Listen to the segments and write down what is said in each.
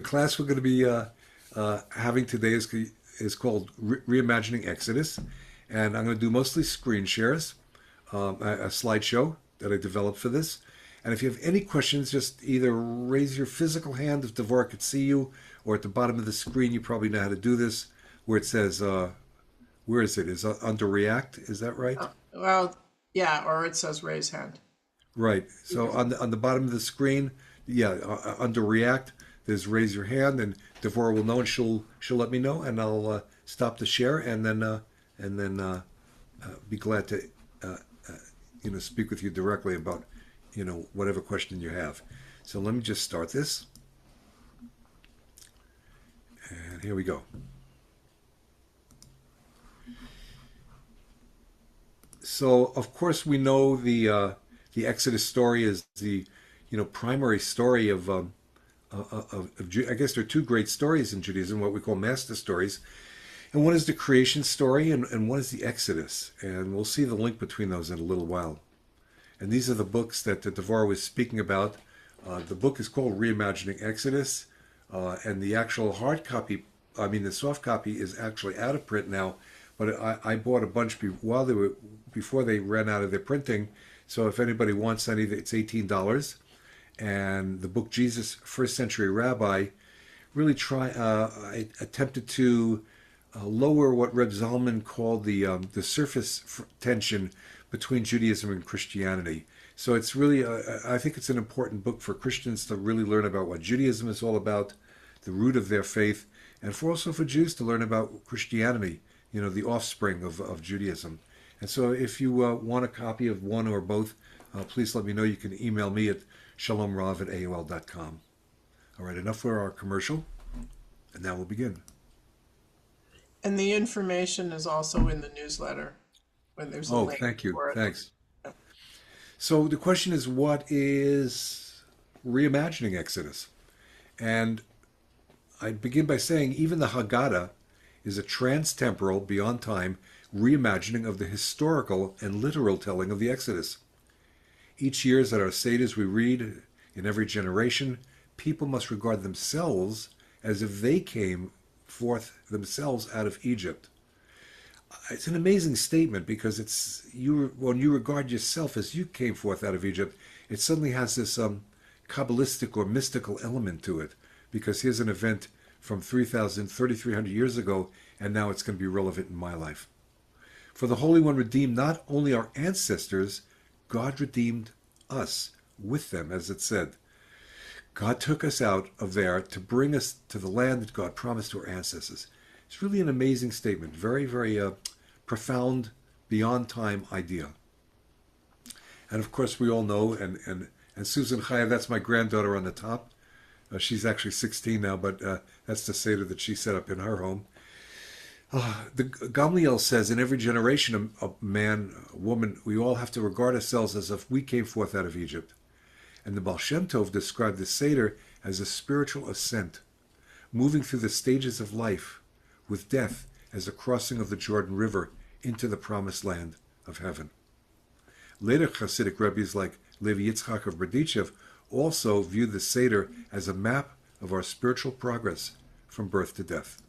The class we're going to be having today is called Reimagining Exodus, and I'm going to do mostly screen shares, a slideshow that I developed for this. And if you have any questions, just either raise your physical hand if Devorah could see you, or at the bottom of the screen, you probably know how to do this, where it says, where is it? Is it under React? Is that right? Well, yeah, or it says raise hand. Right. Either. So on the bottom of the screen, yeah, under React, there's raise your hand, and Devorah will know, and she'll let me know, and I'll stop the share, and then be glad to uh, speak with you directly about whatever question you have. So let me just start this, and here we go. So of course we know the Exodus story is the primary story I guess there are two great stories in Judaism, what we call master stories, and one is the creation story, and one is the Exodus, and we'll see the link between those in a little while. And these are the books that Devorah was speaking about. The book is called Reimagining Exodus, and the actual hard copy, I mean the soft copy, is actually out of print now. But I bought a bunch before they ran out of their printing. So if anybody wants any, it's $18. And the book Jesus, First Century Rabbi, really I attempted to lower what Reb Zalman called the surface tension between Judaism and Christianity. So it's really, I think it's an important book for Christians to really learn about what Judaism is all about, the root of their faith, and also for Jews to learn about Christianity, the offspring of Judaism. And so if you want a copy of one or both, please let me know. You can email me at shalomrav@aol.com. All right, enough for our commercial, and now we'll begin. And the information is also in the newsletter when there's a Oh, link thank you. for it. Thanks. So the question is, what is reimagining Exodus? And I begin by saying even the Haggadah is a trans-temporal, beyond time, reimagining of the historical and literal telling of the Exodus. Each year at our Seder's we read, in every generation, people must regard themselves as if they came forth themselves out of Egypt. It's an amazing statement because when you regard yourself as you came forth out of Egypt, it suddenly has this Kabbalistic or mystical element to it, because here's an event from 3,300 years ago, and now it's going to be relevant in my life. For the Holy One redeemed not only our ancestors, God redeemed us with them, as it said. God took us out of there to bring us to the land that God promised to our ancestors. It's really an amazing statement, very, very profound, beyond time idea. And of course, we all know, and Susan Chaya, that's my granddaughter on the top. She's actually 16 now, but that's the Seder that she set up in her home. The Gamliel says, in every generation, a man, a woman, we all have to regard ourselves as if we came forth out of Egypt. And the Baal Shem Tov described the Seder as a spiritual ascent, moving through the stages of life, with death as a crossing of the Jordan River into the promised land of heaven. Later Hasidic rabbis like Levi Yitzchak of Berdichev also viewed the Seder as a map of our spiritual progress from birth to death.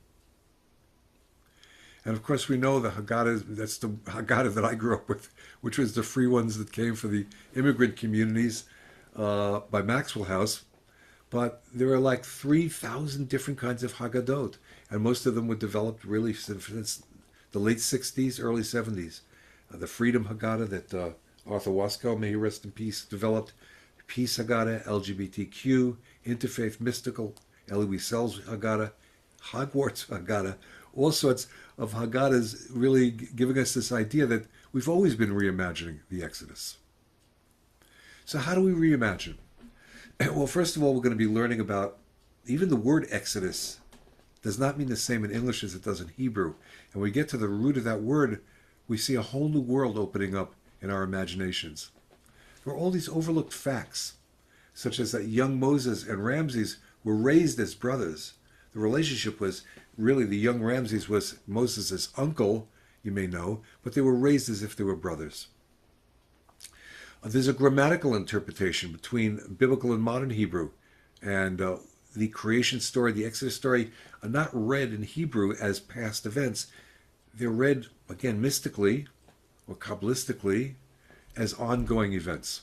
And of course, we know the Haggadah, that's the Haggadah that I grew up with, which was the free ones that came for the immigrant communities by Maxwell House. But there are like 3,000 different kinds of Haggadot, and most of them were developed really since the late 60s, early 70s. The Freedom Haggadah that Arthur Waskow, may he rest in peace, developed. Peace Haggadah, LGBTQ, Interfaith Mystical, Elie Wiesel's Haggadah, Hogwarts Haggadah, all sorts of Haggadahs, really giving us this idea that we've always been reimagining the Exodus. So how do we reimagine? Well, first of all, we're going to be learning about, even the word Exodus does not mean the same in English as it does in Hebrew. And when we get to the root of that word, we see a whole new world opening up in our imaginations. There are all these overlooked facts, such as that young Moses and Ramses were raised as brothers. The relationship was really, the young Ramses was Moses' uncle, you may know, but they were raised as if they were brothers. There's a grammatical interpretation between biblical and modern Hebrew, and the creation story, the Exodus story, are not read in Hebrew as past events. They're read, again, mystically or Kabbalistically as ongoing events.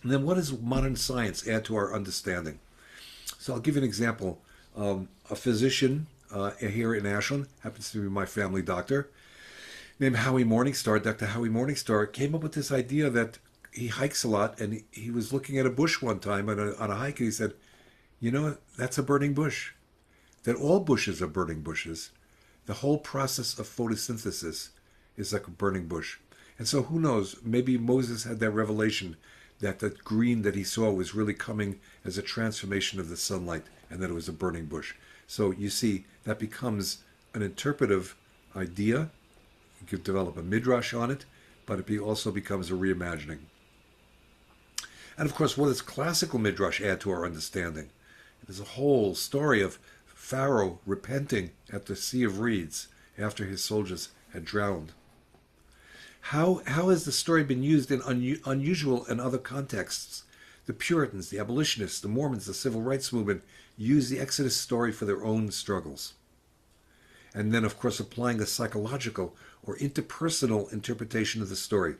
And then what does modern science add to our understanding? So I'll give you an example. A physician here in Ashland, happens to be my family doctor, named Howie Morningstar, Dr. Howie Morningstar, came up with this idea that he hikes a lot, and he was looking at a bush one time on a hike, and he said, you know, that's a burning bush. That all bushes are burning bushes. The whole process of photosynthesis is like a burning bush. And so who knows, maybe Moses had that revelation that the green that he saw was really coming as a transformation of the sunlight, and that it was a burning bush. So you see, that becomes an interpretive idea. You could develop a midrash on it, but it also becomes a reimagining. And of course, what does classical midrash add to our understanding? There's a whole story of Pharaoh repenting at the Sea of Reeds after his soldiers had drowned. How has the story been used in unusual and other contexts? The Puritans, the abolitionists, the Mormons, the civil rights movement used the Exodus story for their own struggles. And then, of course, applying a psychological or interpersonal interpretation of the story.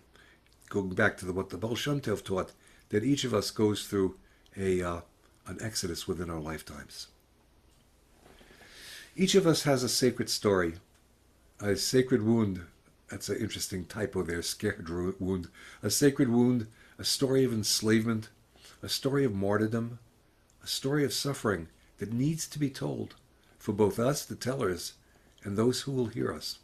Going back to what the Baal Shem Tov taught, that each of us goes through an Exodus within our lifetimes. Each of us has a sacred story, a sacred wound. That's an interesting typo there, scared wound. A sacred wound, a story of enslavement, a story of martyrdom, a story of suffering that needs to be told for both us, the tellers, and those who will hear us.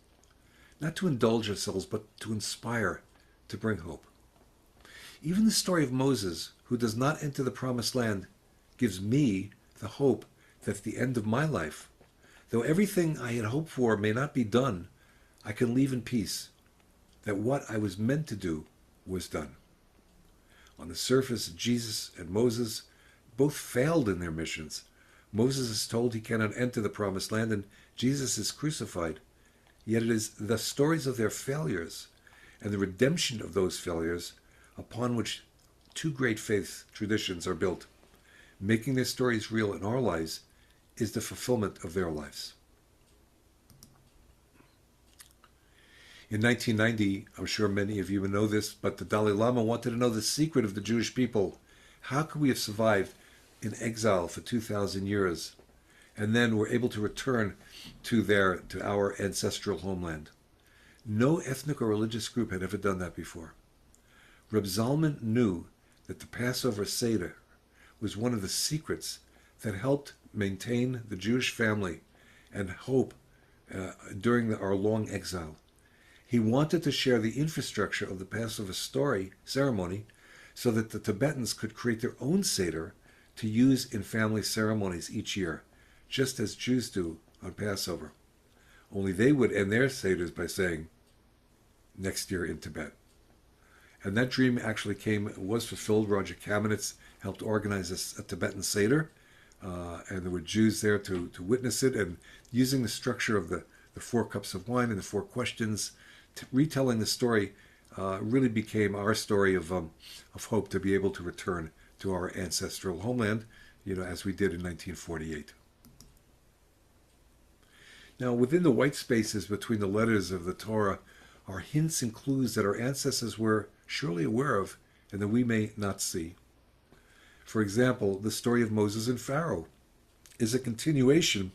Not to indulge ourselves, but to inspire, to bring hope. Even the story of Moses, who does not enter the promised land, gives me the hope that at the end of my life, though everything I had hoped for may not be done, I can leave in peace, that what I was meant to do was done. On the surface, Jesus and Moses both failed in their missions. Moses is told he cannot enter the promised land, and Jesus is crucified. Yet it is the stories of their failures and the redemption of those failures upon which two great faith traditions are built. Making their stories real in our lives is the fulfillment of their lives. In 1990, I'm sure many of you know this, but the Dalai Lama wanted to know the secret of the Jewish people. How could we have survived in exile for 2,000 years and then were able to return to our ancestral homeland? No ethnic or religious group had ever done that before. Reb Zalman knew that the Passover Seder was one of the secrets that helped maintain the Jewish family and hope during our long exile. He wanted to share the infrastructure of the Passover ceremony so that the Tibetans could create their own Seder to use in family ceremonies each year, just as Jews do on Passover. Only they would end their Seders by saying, next year in Tibet. And that dream actually was fulfilled. Roger Kamenetz helped organize a Tibetan Seder, and there were Jews there to witness it, and using the structure of the 4 cups of wine and the 4 questions, retelling the story really became our story of hope to be able to return to our ancestral homeland, as we did in 1948. Now, within the white spaces between the letters of the Torah are hints and clues that our ancestors were surely aware of and that we may not see. For example, the story of Moses and Pharaoh is a continuation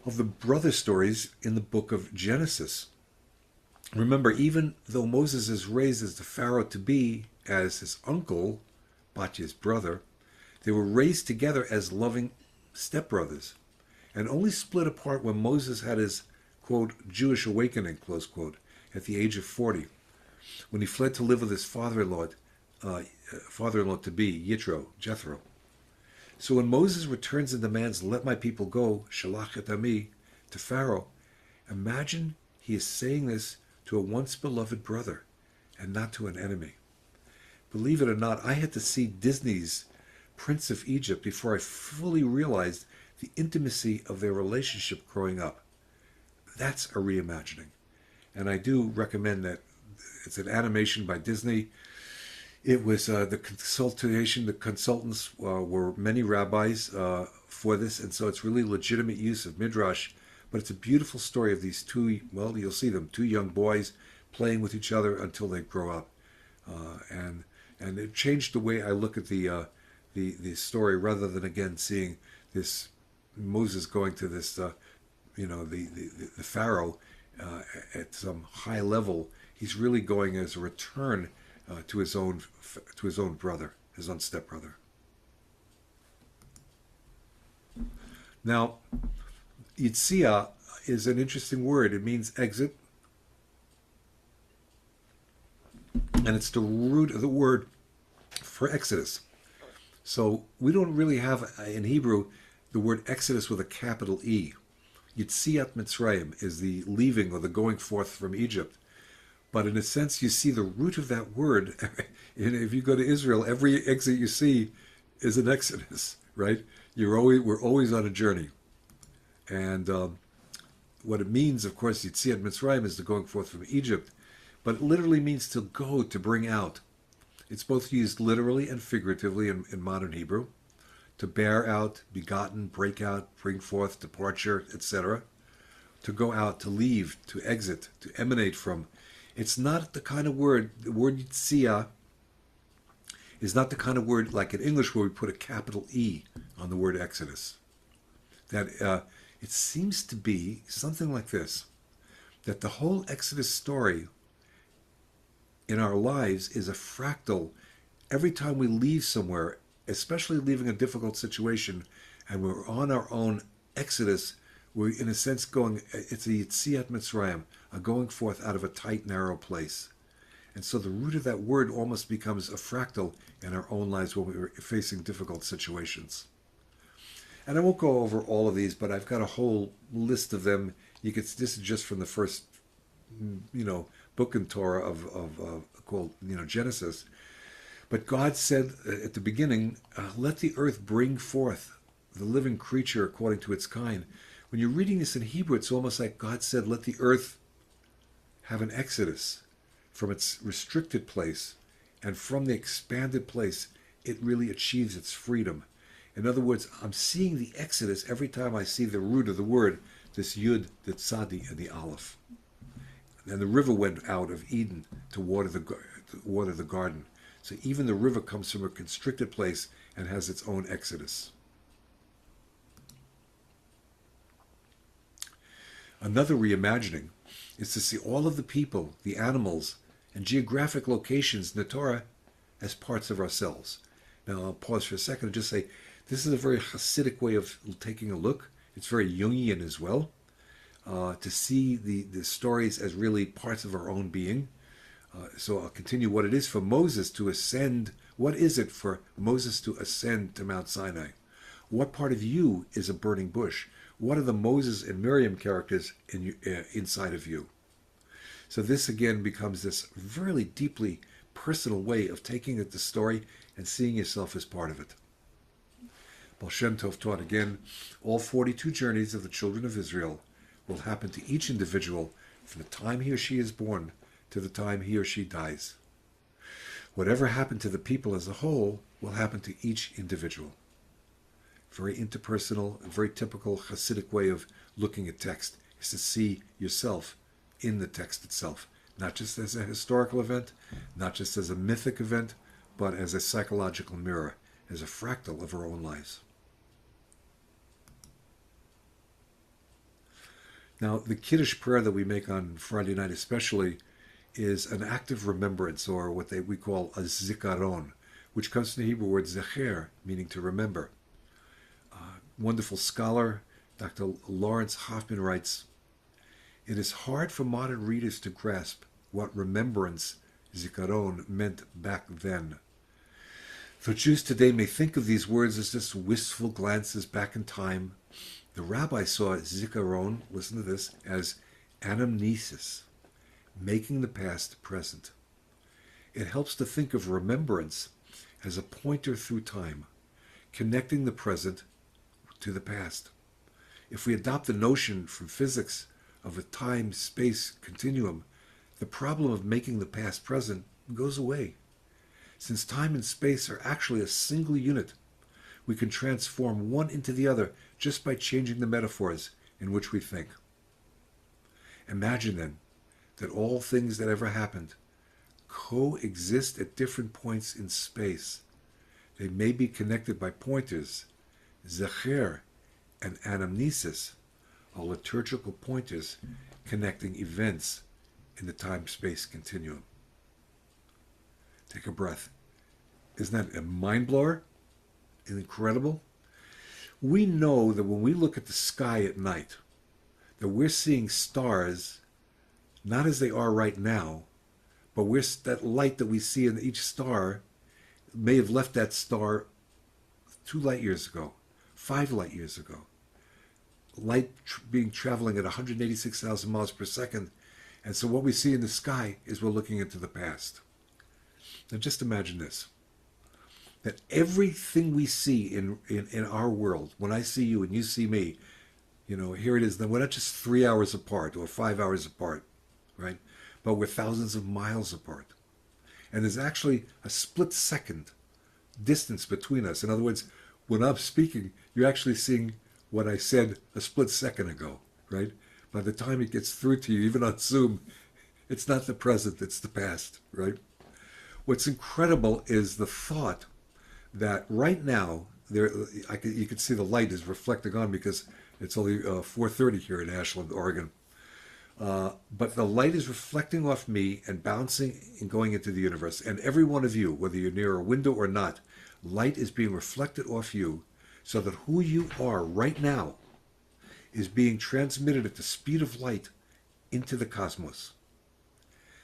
of the brother stories in the book of Genesis. Remember, even though Moses is raised as the Pharaoh-to-be as his uncle, Batya's brother, they were raised together as loving stepbrothers and only split apart when Moses had his, quote, Jewish awakening, close quote, at the age of 40, when he fled to live with his father-in-law to be, Jethro. So when Moses returns and demands, let my people go, shalach et ami, to Pharaoh, imagine he is saying this to a once beloved brother and not to an enemy. Believe it or not, I had to see Disney's Prince of Egypt before I fully realized the intimacy of their relationship growing up. That's a reimagining. And I do recommend that. It's an animation by Disney. It was the consultation, the consultants were many rabbis for this, and so it's really legitimate use of Midrash. But it's a beautiful story of these two, well, you'll see them, two young boys playing with each other until they grow up. And it changed the way I look at the story, rather than again seeing this Moses going to this, the Pharaoh at some high level. He's really going as a return to his own brother, his own stepbrother. Now, Yitzia is an interesting word. It means exit, and it's the root of the word for Exodus. So we don't really have in Hebrew the word Exodus with a capital E. Yitziat Mitzrayim is the leaving or the going forth from Egypt. But in a sense, you see the root of that word. If you go to Israel, every exit you see is an exodus, right? We're always on a journey. And what it means, of course, Yitziat Mitzrayim is the going forth from Egypt. But it literally means to go, to bring out. It's both used literally and figuratively in modern Hebrew. To bear out, begotten, break out, bring forth, departure, etc. To go out, to leave, to exit, to emanate from. It's not the kind of word, the word Yitzia is not the kind of word like in English where we put a capital E on the word Exodus. That it seems to be something like this, that the whole Exodus story in our lives is a fractal. Every time we leave somewhere, especially leaving a difficult situation, and we're on our own Exodus, we're in a sense going, it's a Yitziat Mitzrayim, a going forth out of a tight, narrow place. And so the root of that word almost becomes a fractal in our own lives when we're facing difficult situations. And I won't go over all of these, but I've got a whole list of them. This is just from the first, book in Torah of called, Genesis. But God said at the beginning, let the earth bring forth the living creature according to its kind. When you're reading this in Hebrew, it's almost like God said, let the earth have an exodus from its restricted place, and from the expanded place, it really achieves its freedom. In other words, I'm seeing the exodus every time I see the root of the word, this yud, the tzadi, and the aleph. And the river went out of Eden to water the garden. So even the river comes from a constricted place and has its own exodus. Another reimagining is to see all of the people, the animals, and geographic locations in the Torah as parts of ourselves. Now I'll pause for a second and just say, this is a very Hasidic way of taking a look. It's very Jungian as well, to see the stories as really parts of our own being. So I'll continue what it is for Moses to ascend. What is it for Moses to ascend to Mount Sinai? What part of you is a burning bush? What are the Moses and Miriam characters inside of you? So this again becomes this really deeply personal way of taking the story and seeing yourself as part of it. Baal Shem Tov taught again, all 42 journeys of the children of Israel will happen to each individual from the time he or she is born to the time he or she dies. Whatever happened to the people as a whole will happen to each individual. Very interpersonal, a very typical Hasidic way of looking at text is to see yourself in the text itself, not just as a historical event, not just as a mythic event, but as a psychological mirror, as a fractal of our own lives. Now, the Kiddush prayer that we make on Friday night especially is an active remembrance, or what we call a zikaron, which comes from the Hebrew word zecher, meaning to remember. Wonderful scholar, Dr. Lawrence Hoffman writes, it is hard for modern readers to grasp what remembrance, zikaron, meant back then. Though Jews today may think of these words as just wistful glances back in time, the Rabbi saw zikaron, listen to this, as anamnesis, making the past present. It helps to think of remembrance as a pointer through time, connecting the present to the past. If we adopt the notion from physics of a time-space continuum, the problem of making the past present goes away. Since time and space are actually a single unit, we can transform one into the other just by changing the metaphors in which we think. Imagine then that all things that ever happened coexist at different points in space. They may be connected by pointers. Zecher and anamnesis are liturgical pointers connecting events in the time-space continuum. Take a breath. Isn't that a mind blower? Incredible? We know that when we look at the sky at night, that we're seeing stars not as they are right now, but that light that we see in each star may have left that star 2 light years ago, 5 light years ago. Light traveling at 186,000 miles per second. And so what we see in the sky is we're looking into the past. Now just imagine this, that everything we see in our world, when I see you and you see me, here it is, then we're not just 3 hours apart or 5 hours apart, right? But we're thousands of miles apart. And there's actually a split second distance between us. In other words, when I'm speaking, you're actually seeing what I said a split second ago, right? By the time it gets through to you, even on Zoom, it's not the present, it's the past, right? What's incredible is the thought that right now, you can see the light is reflecting on because it's only 4:30 here in Ashland, Oregon. But the light is reflecting off me and bouncing and going into the universe. And every one of you, whether you're near a window or not, light is being reflected off you so that who you are right now is being transmitted at the speed of light into the cosmos.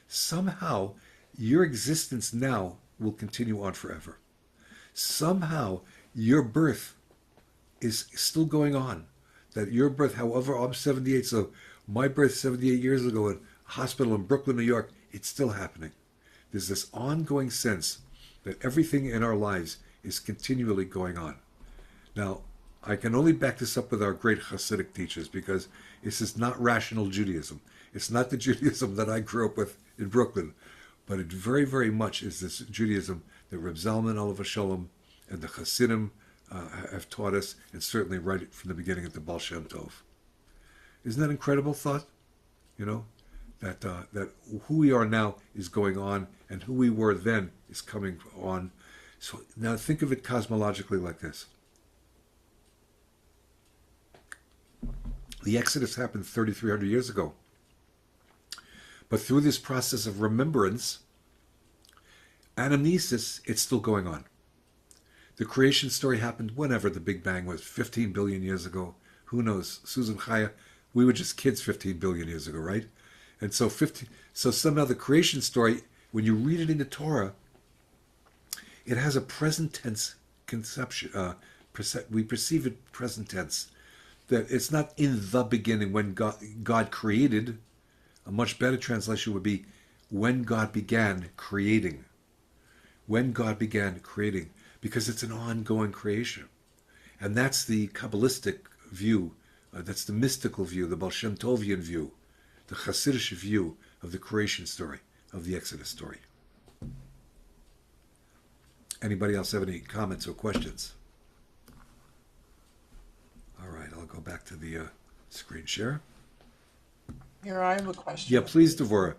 Somehow, your existence now will continue on forever. Somehow, your birth is still going on. That your birth, however, I'm 78, so my birth 78 years ago in a hospital in Brooklyn, New York, it's still happening. There's this ongoing sense that everything in our lives is continually going on. Now, I can only back this up with our great Hasidic teachers because this is not rational Judaism. It's not the Judaism that I grew up with in Brooklyn, but it very, very much is this Judaism that Reb Zalman Olav Shalom and the Hasidim have taught us, and certainly right from the beginning at the Baal Shem Tov. Isn't that an incredible thought? That who we are now is going on, and who we were then is coming on. So now think of it cosmologically like this. The Exodus happened 3,300 years ago. But through this process of remembrance, anamnesis, it's still going on. The creation story happened whenever the Big Bang was, 15 billion years ago. Who knows? Susan Chaya, we were just kids 15 billion years ago, right? And so somehow the creation story, when you read it in the Torah, it has a present tense conception. We perceive it present tense. That it's not in the beginning when God created. A much better translation would be when God began creating. When God began creating. Because it's an ongoing creation. And that's the Kabbalistic view. That's the mystical view, the Baal Shem Tovian view, the Hasidic view of the creation story, of the Exodus story. Anybody else have any comments or questions? All right, I'll go back to the screen share. Here, I have a question. Yeah, please, Devorah.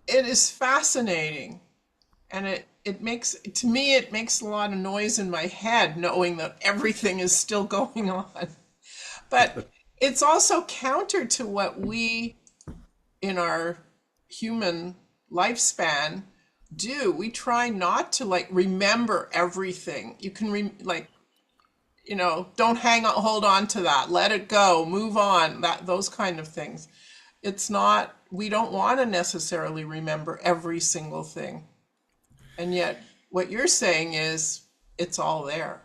It is fascinating, and it makes a lot of noise in my head knowing that everything is still going on. But it's also counter to what we, in our human lifespan, do. We try not to remember everything. You can don't hold on to that. Let it go. Move on. Those kind of things. It's not. We don't want to necessarily remember every single thing. And yet, what you're saying is it's all there.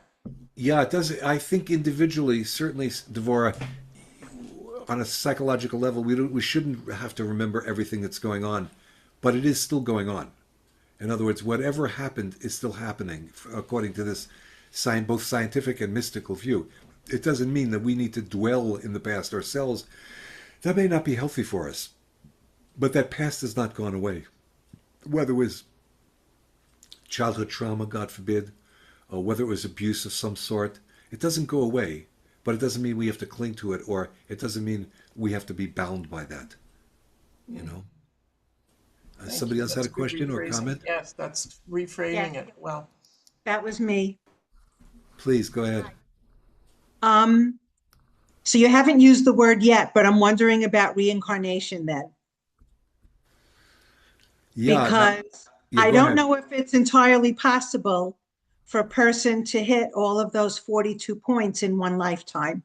Yeah, it does. I think individually, certainly, Devorah, on a psychological level, we shouldn't have to remember everything that's going on, but it is still going on. In other words, whatever happened is still happening, according to this both scientific and mystical view. It doesn't mean that we need to dwell in the past ourselves. That may not be healthy for us, but that past has not gone away. whether it was childhood trauma, God forbid, or whether it was abuse of some sort, it doesn't go away, but it doesn't mean we have to cling to it, or it doesn't mean we have to be bound by that, you know? Thank Somebody you. else had That's a good question or rephrasing. comment? Yes, that's Yes, reframing it well. that was me. Please go ahead. Um, so you haven't used the word yet, but I'm wondering about reincarnation then, Yeah, because yeah, I go don't ahead. know if it's entirely possible for a person to hit all of those 42 points in one lifetime.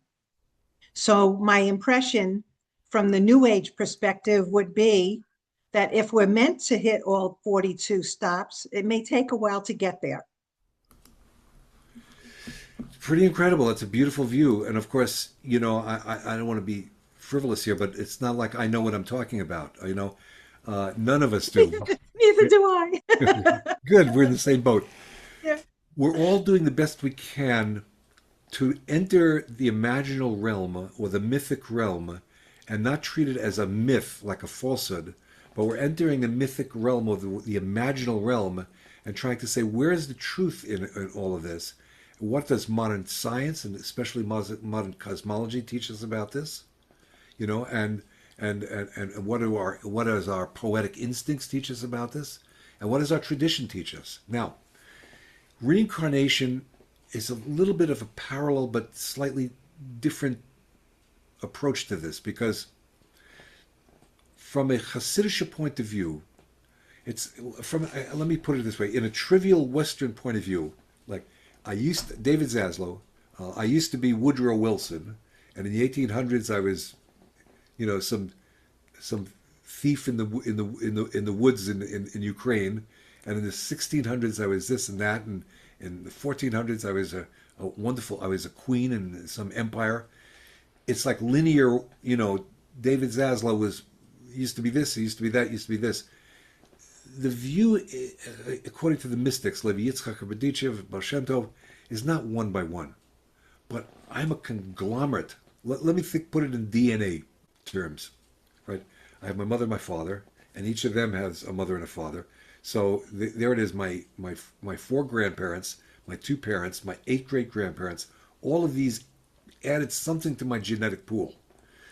So my impression from the New Age perspective would be that if we're meant to hit all 42 stops, it may take a while to get there. Pretty incredible. It's a beautiful view. And of course, I don't want to be frivolous here, but it's not like I know what I'm talking about. None of us do. Neither do I. Good, we're in the same boat. Yeah. We're all doing the best we can to enter the imaginal realm or the mythic realm and not treat it as a myth, like a falsehood, but we're entering the mythic realm or the imaginal realm and trying to say, where is the truth in all of this? What does modern science and especially modern cosmology teach us about this? And what does our poetic instincts teach us about this? And what does our tradition teach us? Now, reincarnation is a little bit of a parallel but slightly different approach to this, because from a Hasidic point of view, let me put it this way, in a trivial Western point of view, like David Zaslow, I used to be Woodrow Wilson, and in the 1800s I was, some thief in the woods in Ukraine, and in the 1600s I was this and that, and in the 1400s I was I was a queen in some empire. It's like linear, David Zaslow used to be this, he used to be that, used to be this. The view, according to the mystics, Levi Yitzchak, Berdichev, Baal Shem Tov, is not one by one, but I'm a conglomerate. Let me put it in DNA terms, right? I have my mother and my father, and each of them has a mother and a father. So there it is, my 4 grandparents, my 2 parents, my 8 great-grandparents, all of these added something to my genetic pool.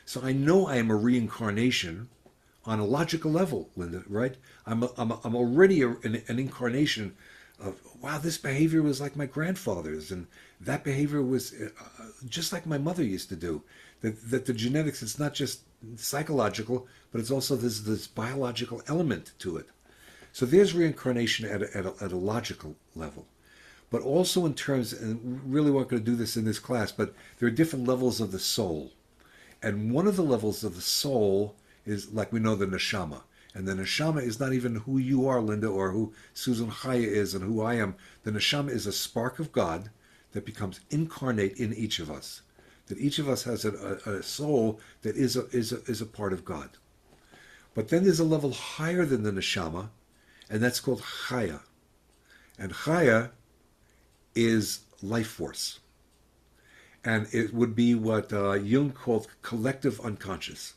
So I know I am a reincarnation on a logical level, Linda, right? I'm already an incarnation of, wow, this behavior was like my grandfather's, and that behavior was just like my mother used to do. That the genetics, it's not just psychological, but it's also this biological element to it. So there's reincarnation at a logical level. But also in terms, and really we're not going to do this in this class, but there are different levels of the soul. And one of the levels of the soul is, like we know, the neshama. And the neshama is not even who you are, Linda, or who Susan Chaya is and who I am. The neshama is a spark of God that becomes incarnate in each of us. That each of us has a soul that is a part of God. But then there's a level higher than the neshama, and that's called Chaya. And Chaya is life force. And it would be what Jung called collective unconscious.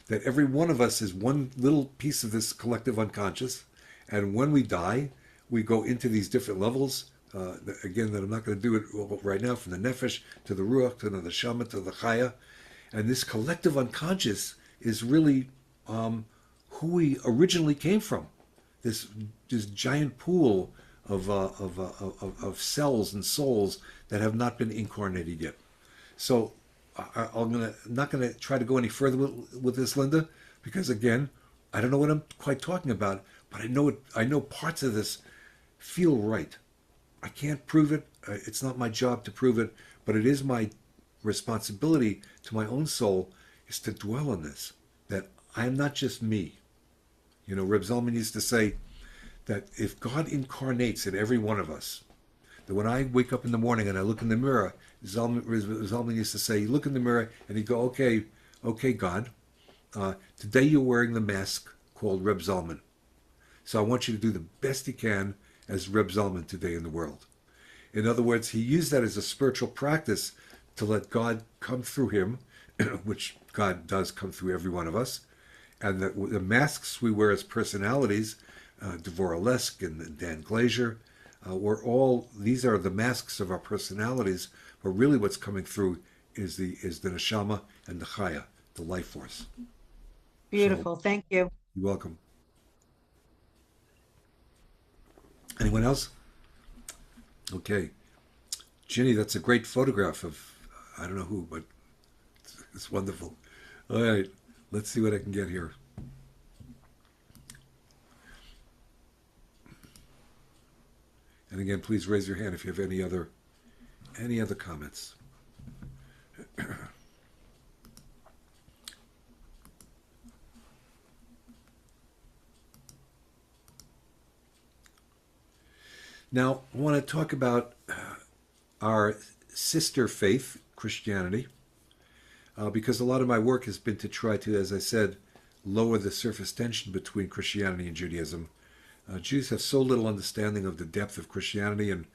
That every one of us is one little piece of this collective unconscious, and when we die, we go into these different levels. Again, that I'm not going to do it right now, from the nefesh to the ruach to the neshama to the chaya, and this collective unconscious is really who we originally came from. This giant pool of cells and souls that have not been incarnated yet. So I'm not gonna try to go any further with this, Linda, because again, I don't know what I'm quite talking about, but I know parts of this feel right. I can't prove it. It's not my job to prove it, but it is my responsibility to my own soul is to dwell on this. That I am not just me. Reb Zalman used to say that if God incarnates in every one of us, that when I wake up in the morning and I look in the mirror, Zalman used to say, you look in the mirror and you go, okay, God, today you're wearing the mask called Reb Zalman. So I want you to do the best you can as Reb Zalman today in the world. In other words, he used that as a spiritual practice to let God come through him, which God does come through every one of us, and that the masks we wear as personalities Devorah Lesk and Dan Glazer. These are the masks of our personalities, but really what's coming through is the neshama and the chaya, the life force. Beautiful. So, Thank you. you're welcome. Anyone else? Okay. Ginny, that's a great photograph of, I don't know who, but it's wonderful. All right, let's see what I can get here. And again, please raise your hand if you have any other comments. Now, I want to talk about our sister faith, Christianity, because a lot of my work has been to try to, as I said, lower the surface tension between Christianity and Judaism. Jews have so little understanding of the depth of Christianity, and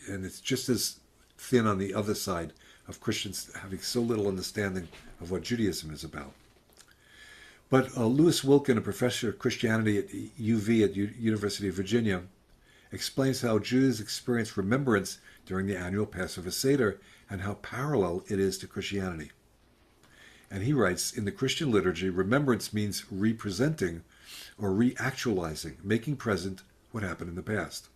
it's just as thin on the other side of Christians having so little understanding of what Judaism is about. But Louis Wilkin, a professor of Christianity at UV at University of Virginia, explains how Jews experience remembrance during the annual Passover Seder and how parallel it is to Christianity. And he writes, in the Christian liturgy, remembrance means representing or reactualizing, making present what happened in the past.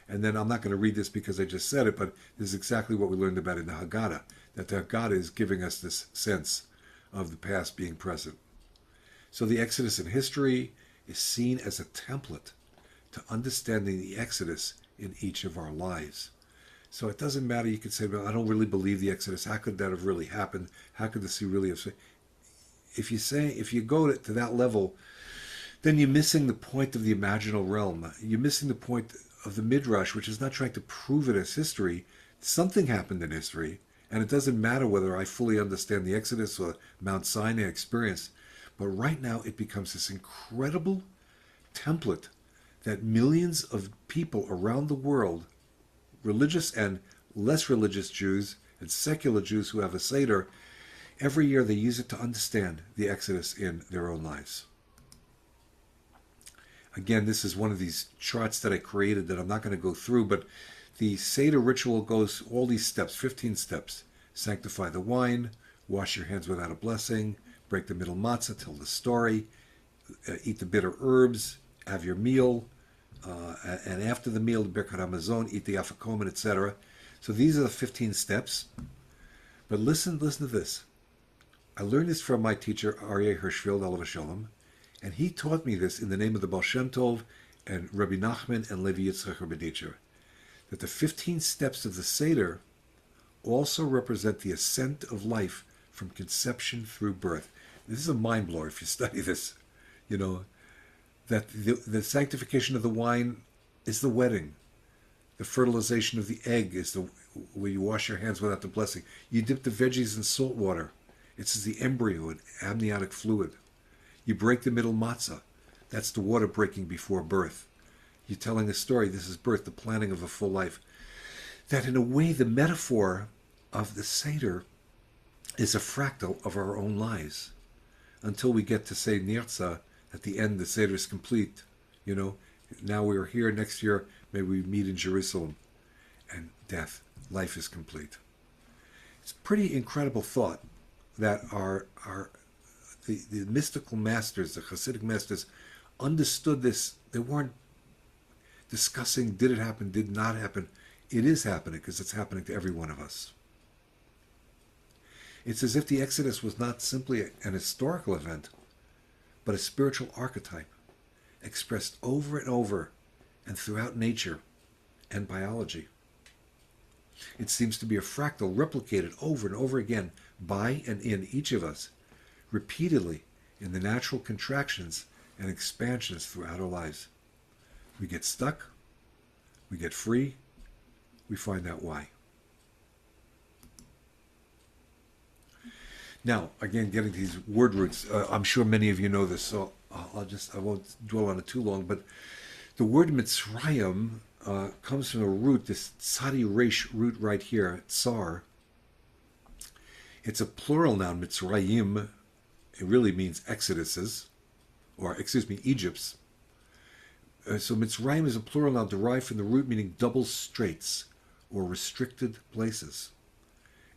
And then I'm not going to read this because I just said it, but this is exactly what we learned about in the Haggadah, that the Haggadah is giving us this sense of the past being present. So the Exodus in history is seen as a template to understanding the Exodus in each of our lives. So it doesn't matter, you could say, well, I don't really believe the Exodus. How could that have really happened? How could this really have... If you go to that level, then you're missing the point of the imaginal realm. You're missing the point of the Midrash, which is not trying to prove it as history. Something happened in history, and it doesn't matter whether I fully understand the Exodus or Mount Sinai experience. But right now it becomes this incredible template that millions of people around the world, religious and less religious Jews and secular Jews who have a Seder, every year they use it to understand the Exodus in their own lives. Again, this is one of these charts that I created that I'm not going to go through, but the Seder ritual goes all these steps, 15 steps. Sanctify the wine, wash your hands without a blessing, break the middle matzah, tell the story, eat the bitter herbs, have your meal, and after the meal, the Birkat HaMazon, eat the Afikomen, etc. So these are the 15 steps. But listen to this. I learned this from my teacher, Aryeh Hirschfeld, Alav Shalom, and he taught me this in the name of the Baal Shem Tov and Rabbi Nachman and Levi Yitzchak Rabbanitcher, that the 15 steps of the Seder also represent the ascent of life from conception through birth. This is a mind blower if you study this, that the sanctification of the wine is the wedding. The fertilization of the egg is where you wash your hands without the blessing. You dip the veggies in salt water. It's the embryo and amniotic fluid. You break the middle matzah. That's the water breaking before birth. You're telling a story. This is birth, the planning of a full life. That in a way, the metaphor of the Seder is a fractal of our own lives. Until we get to say Nirtzah, at the end the Seder is complete. Now we are here, next year may we meet in Jerusalem. And death, life is complete. It's a pretty incredible thought that the mystical masters, the Hasidic masters, understood this. They weren't discussing did it happen, did not happen. It is happening because it's happening to every one of us. It's as if the Exodus was not simply an historical event, but a spiritual archetype expressed over and over and throughout nature and biology. It seems to be a fractal replicated over and over again by and in each of us, repeatedly in the natural contractions and expansions throughout our lives. We get stuck, we get free, we find out why. Now, again, getting to these word roots, I'm sure many of you know this, so I won't dwell on it too long, but the word Mitzrayim comes from a root, this tzadi resh root right here, tsar. It's a plural noun, Mitzrayim. It really means exoduses. or excuse me, Egypt's. So Mitzrayim is a plural noun derived from the root meaning double straits or restricted places.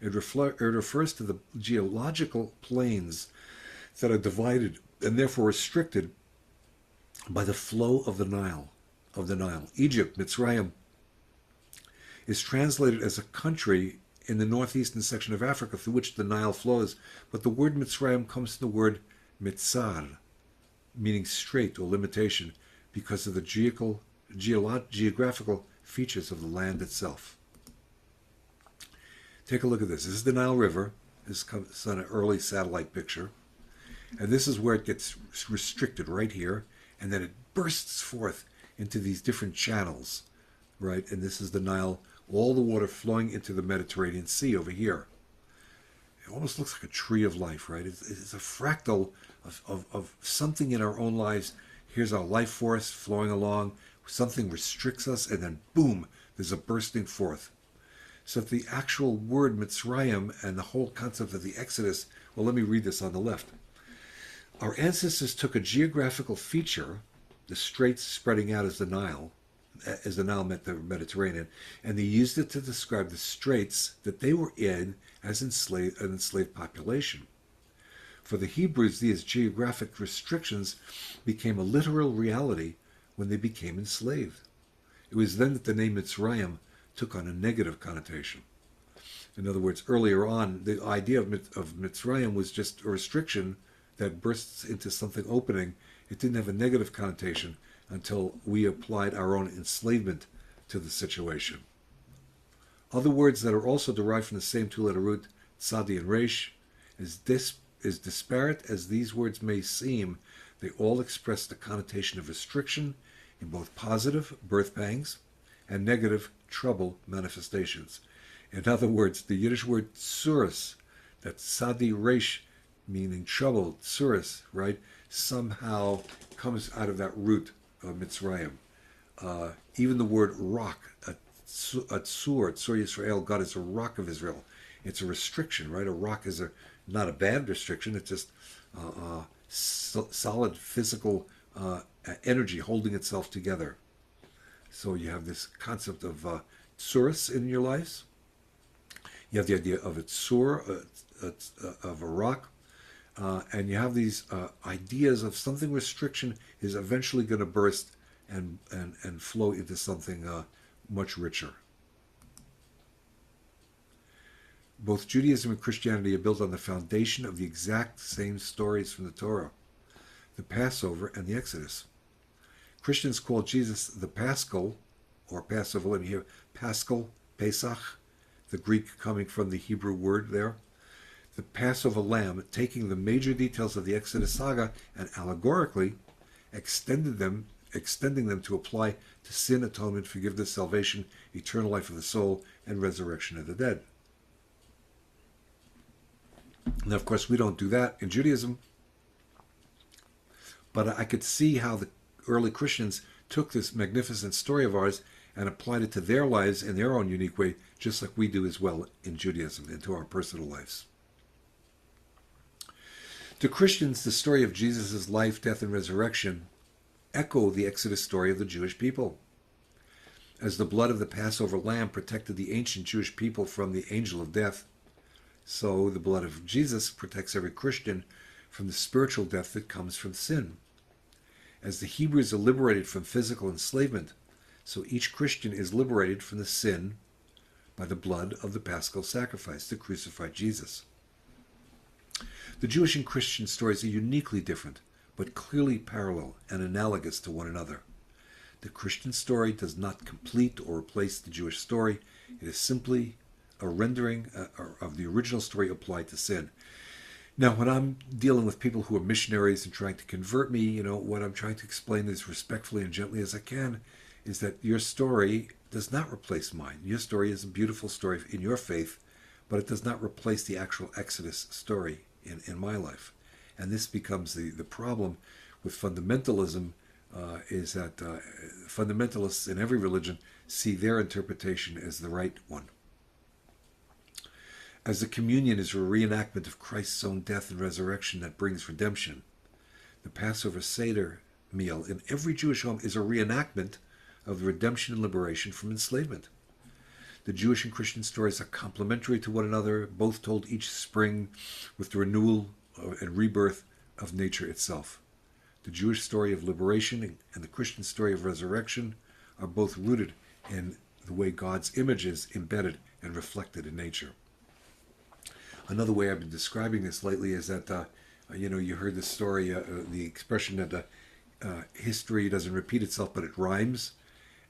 It refers to the geological plains that are divided and therefore restricted by the flow of the Nile. Egypt, Mitzrayim, is translated as a country in the northeastern section of Africa through which the Nile flows, but the word Mitzrayim comes from the word mitzar, meaning strait or limitation, because of the geographical features of the land itself. Take a look at this. This is the Nile River. This is on an early satellite picture. And this is where it gets restricted right here. And then it bursts forth into these different channels, right? And this is the Nile, all the water flowing into the Mediterranean Sea over here. It almost looks like a tree of life, right? It's a fractal of something in our own lives. Here's our life force flowing along. Something restricts us, and then boom, there's a bursting forth. So the actual word Mitzrayim and the whole concept of the Exodus, well, let me read this on the left. Our ancestors took a geographical feature, the straits spreading out as the Nile met the Mediterranean, and they used it to describe the straits that they were in as an enslaved population. For the Hebrews, these geographic restrictions became a literal reality when they became enslaved. It was then that the name Mitzrayim took on a negative connotation. In other words, earlier on, the idea of Mitzrayim was just a restriction that bursts into something opening. It didn't have a negative connotation until we applied our own enslavement to the situation. Other words that are also derived from the same two-letter root, tzadi and resh, as disparate as these words may seem, they all express the connotation of restriction in both positive, birth pangs, and negative, trouble manifestations. In other words, the Yiddish word tsurus, that tzadi resh, meaning trouble, tsurus, right, somehow comes out of that root of Mitzrayim. Even the word rock, a tzur Yisrael, God is a rock of Israel. It's a restriction, right? A rock is not a bad restriction. It's just solid physical energy holding itself together. So you have this concept of tsurus in your lives. You have the idea of a tzur, of a rock. And you have these ideas of something restriction is eventually going to burst and flow into something much richer. Both Judaism and Christianity are built on the foundation of the exact same stories from the Torah, the Passover and the Exodus. Christians call Jesus the Paschal, or Passover, let me hear, Paschal, Pesach, the Greek coming from the Hebrew word there. The Passover lamb, taking the major details of the Exodus saga and allegorically extending them to apply to sin, atonement, forgiveness, salvation, eternal life of the soul, and resurrection of the dead. Now, of course, we don't do that in Judaism, but I could see how the early Christians took this magnificent story of ours and applied it to their lives in their own unique way, just like we do as well in Judaism, into our personal lives. To Christians, the story of Jesus' life, death, and resurrection echo the Exodus story of the Jewish people. As the blood of the Passover lamb protected the ancient Jewish people from the angel of death, so the blood of Jesus protects every Christian from the spiritual death that comes from sin. As the Hebrews are liberated from physical enslavement, so each Christian is liberated from the sin by the blood of the Paschal sacrifice, the crucified Jesus. The Jewish and Christian stories are uniquely different, but clearly parallel and analogous to one another. The Christian story does not complete or replace the Jewish story. It is simply a rendering of the original story applied to sin. Now, when I'm dealing with people who are missionaries and trying to convert me, what I'm trying to explain as respectfully and gently as I can is that your story does not replace mine. Your story is a beautiful story in your faith, but it does not replace the actual Exodus story in my life. And this becomes the problem with fundamentalism, is that fundamentalists in every religion see their interpretation as the right one. As the communion is a reenactment of Christ's own death and resurrection that brings redemption, The Passover Seder meal in every Jewish home is a reenactment of the redemption and liberation from enslavement. The Jewish and Christian stories are complementary to one another, both told each spring with the renewal and rebirth of nature itself. The Jewish story of liberation and the Christian story of resurrection are both rooted in the way God's image is embedded and reflected in nature. Another way I've been describing this lately is that, you heard the story, the expression that history doesn't repeat itself, but it rhymes.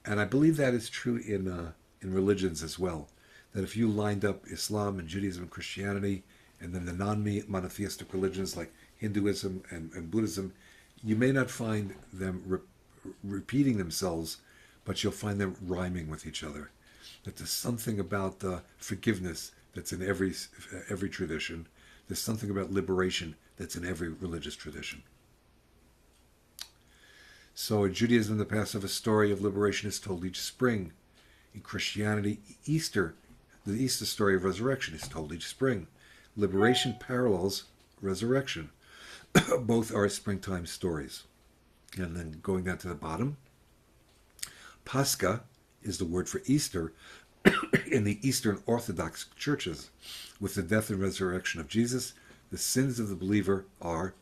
And I believe that is true in religions as well. That if you lined up Islam and Judaism and Christianity, and then the non-monotheistic religions like Hinduism and Buddhism, you may not find them repeating themselves, but you'll find them rhyming with each other. That there's something about forgiveness that's in every tradition. There's something about liberation that's in every religious tradition. So in Judaism, the Passover story of liberation is told each spring. In Christianity, the Easter story of resurrection is told each spring. Liberation parallels resurrection. Both are springtime stories. And then going down to the bottom, Pascha is the word for Easter in the Eastern Orthodox churches. With the death and resurrection of Jesus, the sins of the believer are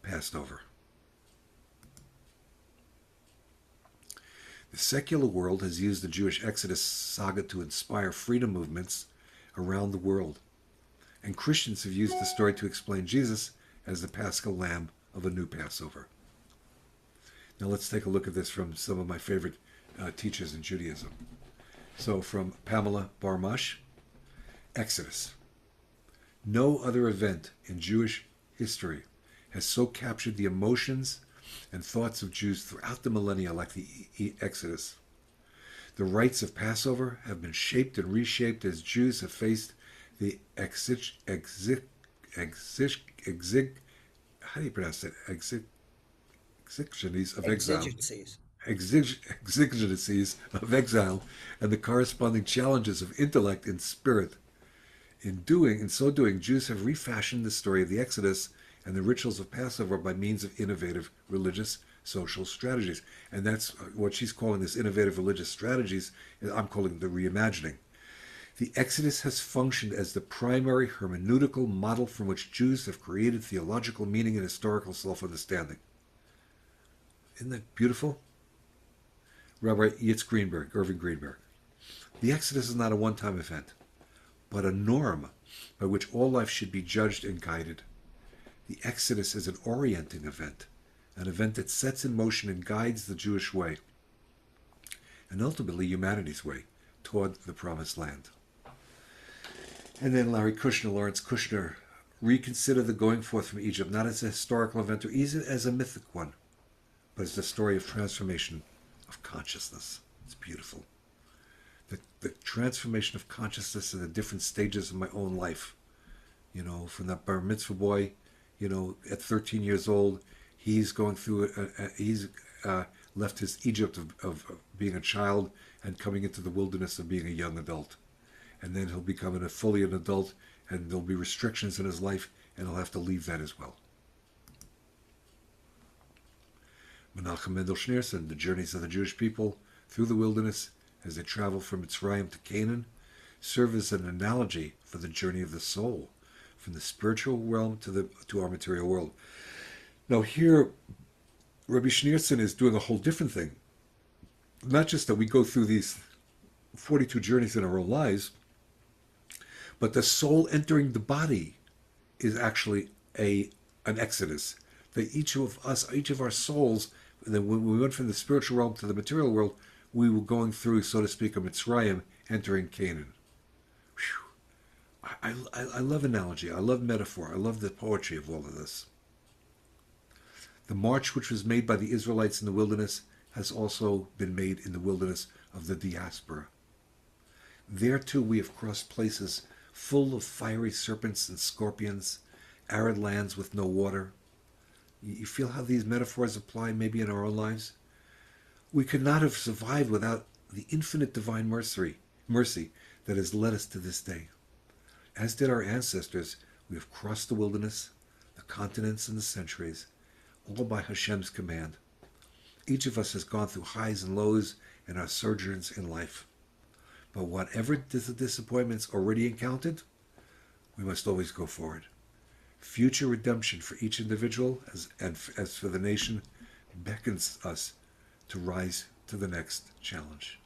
passed over. The secular world has used the Jewish Exodus saga to inspire freedom movements around the world. And Christians have used the story to explain Jesus as the Paschal Lamb of a new Passover. Now let's take a look at this from some of my favorite teachers in Judaism. So from Pamela Barmash, Exodus. No other event in Jewish history has so captured the emotions and thoughts of Jews throughout the millennia like the Exodus. The rites of Passover have been shaped and reshaped as Jews have faced the exigencies of exile. Exigencies of exile and the corresponding challenges of intellect and spirit. In so doing, Jews have refashioned the story of the Exodus and the rituals of Passover by means of innovative religious social strategies. And that's what she's calling this innovative religious strategies, I'm calling the reimagining. The Exodus has functioned as the primary hermeneutical model from which Jews have created theological meaning and historical self-understanding. Isn't that beautiful? Rabbi Irving Greenberg. The Exodus is not a one-time event, but a norm by which all life should be judged and guided. The Exodus is an orienting event, an event that sets in motion and guides the Jewish way, and ultimately humanity's way, toward the Promised Land. And then Lawrence Kushner, reconsider the going forth from Egypt, not as a historical event or even as a mythic one, but as the story of transformation of consciousness. It's beautiful. The transformation of consciousness in the different stages of my own life. From that bar mitzvah boy, at 13 years old, he's going through he's left his Egypt of being a child and coming into the wilderness of being a young adult. And then he'll become fully an adult, and there'll be restrictions in his life, and he'll have to leave that as well. Menachem Mendel Schneerson, the journeys of the Jewish people through the wilderness as they travel from Mitzrayim to Canaan, serve as an analogy for the journey of the soul, from the spiritual realm to our material world. Now here, Rabbi Schneerson is doing a whole different thing. Not just that we go through these 42 journeys in our own lives, but the soul entering the body is actually an exodus. That each of our souls, then when we went from the spiritual realm to the material world, we were going through, so to speak, a Mitzrayim, entering Canaan. Whew. I love analogy. I love metaphor. I love the poetry of all of this. The march which was made by the Israelites in the wilderness has also been made in the wilderness of the diaspora. There too we have crossed places full of fiery serpents and scorpions, arid lands with no water. You feel how these metaphors apply maybe in our own lives? We could not have survived without the infinite divine mercy that has led us to this day. As did our ancestors, we have crossed the wilderness, the continents, and the centuries. all by Hashem's command. Each of us has gone through highs and lows in our sojourns in life. But whatever the disappointments already encountered, we must always go forward. Future redemption for each individual as for the nation beckons us to rise to the next challenge.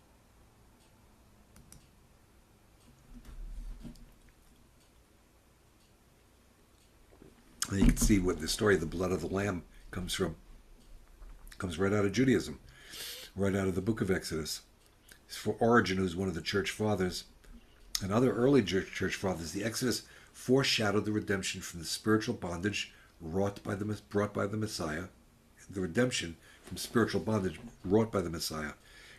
And you can see what the story of the blood of the Lamb comes from. It comes right out of Judaism, right out of the book of Exodus. It's for Origen, who's one of the church fathers, and other early church fathers. The Exodus foreshadowed the redemption from the spiritual bondage brought by the Messiah, the redemption from spiritual bondage wrought by the Messiah.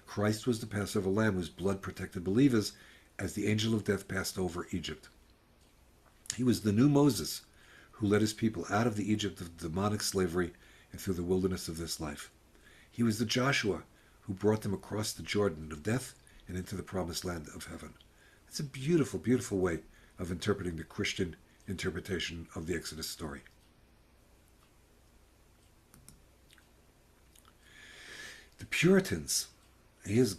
Christ was the Passover lamb whose blood protected believers as the angel of death passed over Egypt. He was the new Moses who led his people out of the Egypt of demonic slavery and through the wilderness of this life. He was the Joshua who brought them across the Jordan of death and into the promised land of heaven. It's a beautiful, beautiful way of interpreting the Christian interpretation of the Exodus story. The Puritans,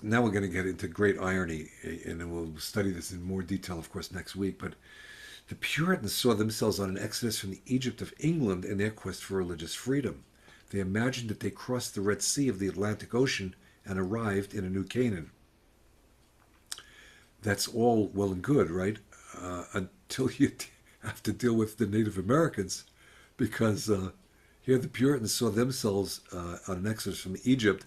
now we're going to get into great irony, and we'll study this in more detail, of course, next week, but the Puritans saw themselves on an exodus from the Egypt of England in their quest for religious freedom. They imagined that they crossed the Red Sea of the Atlantic Ocean and arrived in a new Canaan. That's all well and good, right? Until you have to deal with the Native Americans, because here the Puritans saw themselves on an exodus from Egypt,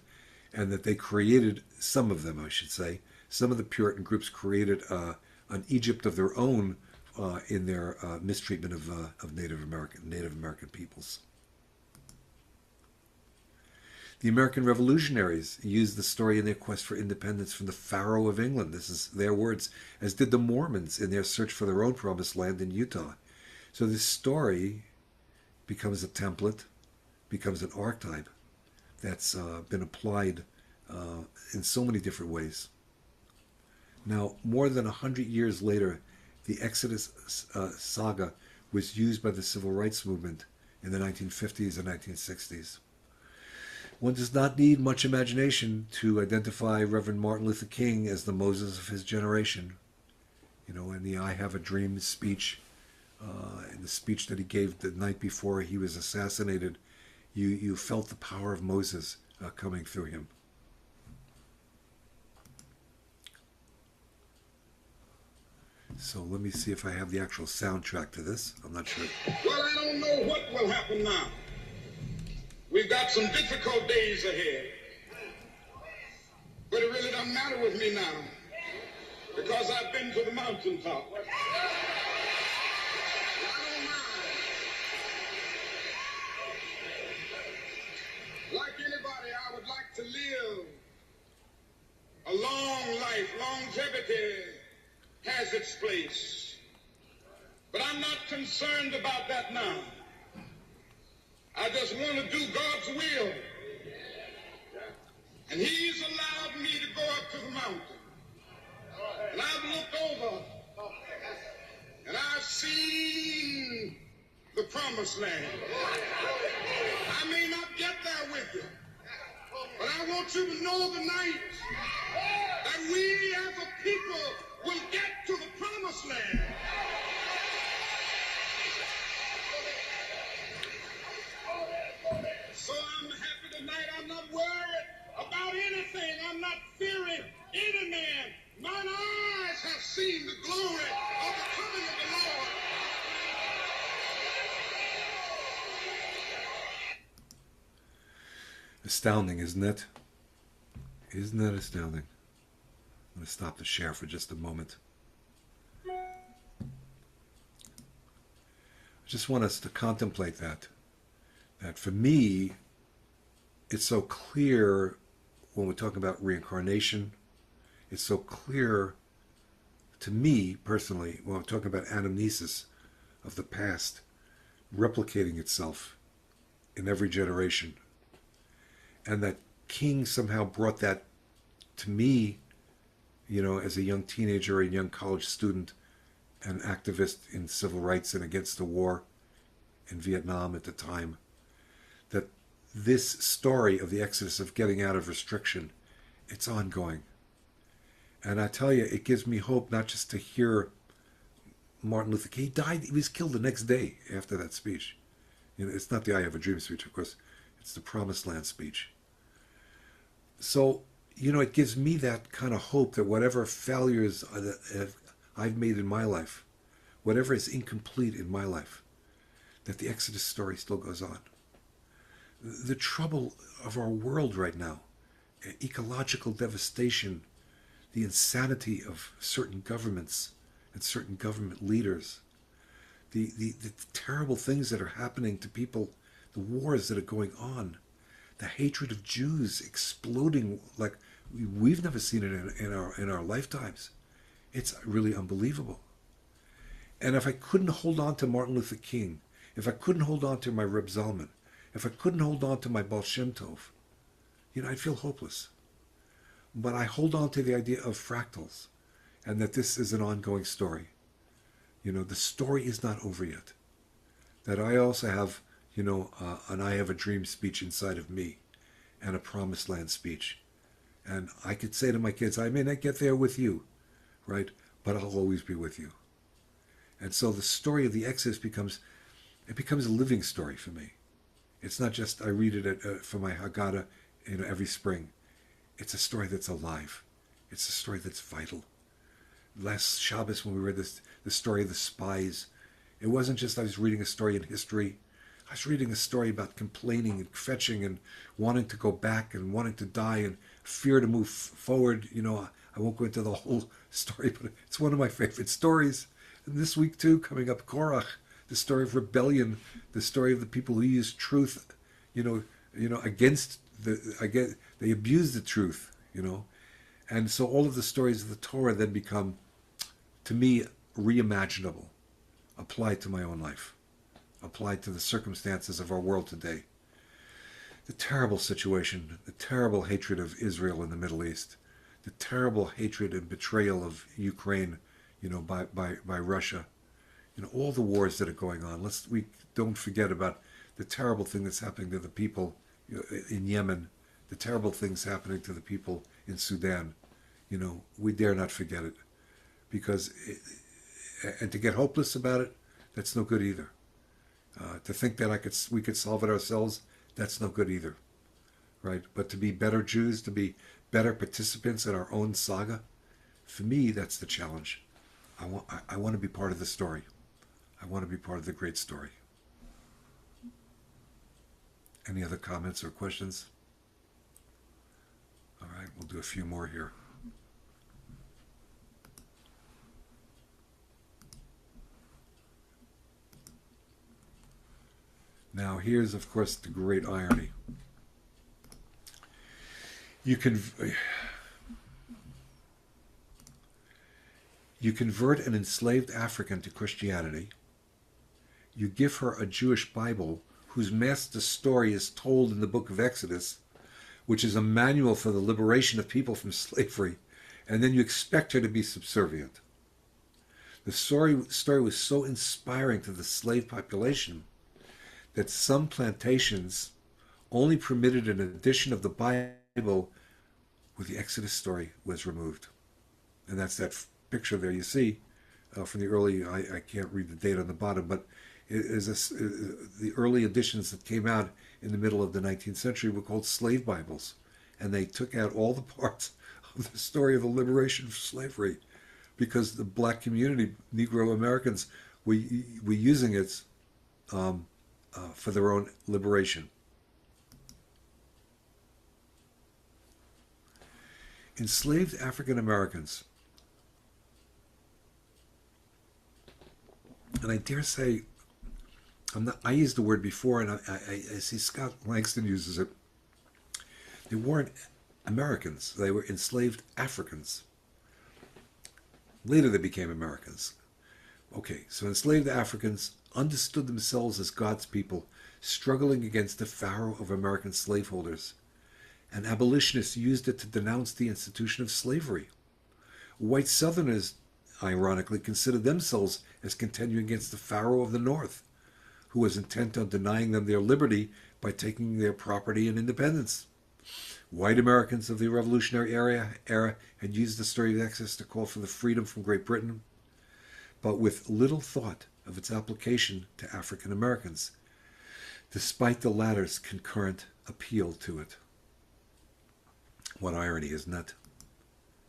and that they created, some of them I should say, some of the Puritan groups created an Egypt of their own in their mistreatment of Native American peoples. The American revolutionaries used the story in their quest for independence from the Pharaoh of England. This is their words, as did the Mormons in their search for their own promised land in Utah. So this story becomes a template, becomes an archetype that's been applied in so many different ways. Now, more than 100 years later, the Exodus saga was used by the civil rights movement in the 1950s and 1960s. One does not need much imagination to identify Reverend Martin Luther King as the Moses of his generation. You know, in the I Have a Dream speech, in the speech that he gave the night before he was assassinated, you felt the power of Moses coming through him. So let me see if I have the actual soundtrack to this. I'm not sure. Well, I don't know what will happen now. We've got some difficult days ahead. But it really doesn't matter with me now, because I've been to the mountaintop. I don't mind. Like anybody, I would like to live a long life. Longevity has its place. But I'm not concerned about that now. I just want to do God's will. And he's allowed me to go up to the mountain. And I've looked over and I've seen the promised land. I may not get there with you, but I want you to know tonight that we as a people will get to the promised land. So I'm happy tonight. I'm not worried about anything. I'm not fearing any man. Mine eyes have seen the glory of the coming of the Lord. Astounding, isn't it? Isn't that astounding? I'm going to stop the share for just a moment. I just want us to contemplate that for me, it's so clear when we're talking about reincarnation. It's so clear to me personally when I'm talking about anamnesis of the past replicating itself in every generation. And that King somehow brought that to me, you know, as a young teenager, a young college student, an activist in civil rights and against the war in Vietnam at the time. That this story of the Exodus, of getting out of restriction, it's ongoing. And I tell you, it gives me hope not just to hear Martin Luther King. He died, he was killed the next day after that speech. It's not the I Have a Dream speech, of course. It's the Promised Land speech. So, it gives me that kind of hope that whatever failures I've made in my life, whatever is incomplete in my life, that the Exodus story still goes on. The trouble of our world right now, ecological devastation, the insanity of certain governments and certain government leaders, the terrible things that are happening to people, the wars that are going on, the hatred of Jews exploding like we've never seen it in our lifetimes. It's really unbelievable. And if I couldn't hold on to Martin Luther King, if I couldn't hold on to my Reb Zalman, if I couldn't hold on to my Baal Shem Tov, I'd feel hopeless. But I hold on to the idea of fractals, and that this is an ongoing story. The story is not over yet. That I also have, an I Have a Dream speech inside of me, and a Promised Land speech. And I could say to my kids, I may not get there with you, right? But I'll always be with you. And so the story of the Exodus becomes a living story for me. It's not just I read it for my Haggadah, every spring. It's a story that's alive. It's a story that's vital. Last Shabbos, when we read the story of the spies, it wasn't just I was reading a story in history. I was reading a story about complaining and fetching and wanting to go back and wanting to die and fear to move forward. I won't go into the whole story, but it's one of my favorite stories. And this week too, coming up, Korach, the story of rebellion, the story of the people who use truth, against they abuse the truth, And so all of the stories of the Torah then become, to me, reimaginable, applied to my own life, applied to the circumstances of our world today. The terrible situation, the terrible hatred of Israel in the Middle East, the terrible hatred and betrayal of Ukraine, by Russia, all the wars that are going on. We don't forget about the terrible thing that's happening to the people in Yemen, the terrible things happening to the people in Sudan. We dare not forget it, because and to get hopeless about it, that's no good either. To think that we could solve it ourselves, that's no good either, right? But to be better Jews, to be better participants in our own saga, for me, that's the challenge. I want to be part of the story. I want to be part of the great story. Any other comments or questions? All right, we'll do a few more here. Now, here's, of course, the great irony. You convert an enslaved African to Christianity. You give her a Jewish Bible whose master story is told in the book of Exodus, which is a manual for the liberation of people from slavery, and then you expect her to be subservient. The story was so inspiring to the slave population that some plantations only permitted an edition of the Bible where the Exodus story was removed. And that's that picture there you see from the early, I can't read the date on the bottom, but it is the early editions that came out in the middle of the 19th century were called slave Bibles. And they took out all the parts of the story of the liberation from slavery, because the black community, Negro Americans, were using it for their own liberation. Enslaved African Americans, and I dare say, I used the word before, and I see Scott Langston uses it. They weren't Americans. They were enslaved Africans. Later they became Americans. Okay, so enslaved Africans understood themselves as God's people, struggling against the Pharaoh of American slaveholders. And abolitionists used it to denounce the institution of slavery. White Southerners, ironically, considered themselves as contending against the Pharaoh of the North, who was intent on denying them their liberty by taking their property and independence. White Americans of the Revolutionary era had used the story of the Exodus to call for the freedom from Great Britain, but with little thought of its application to African Americans, despite the latter's concurrent appeal to it. What irony, isn't it?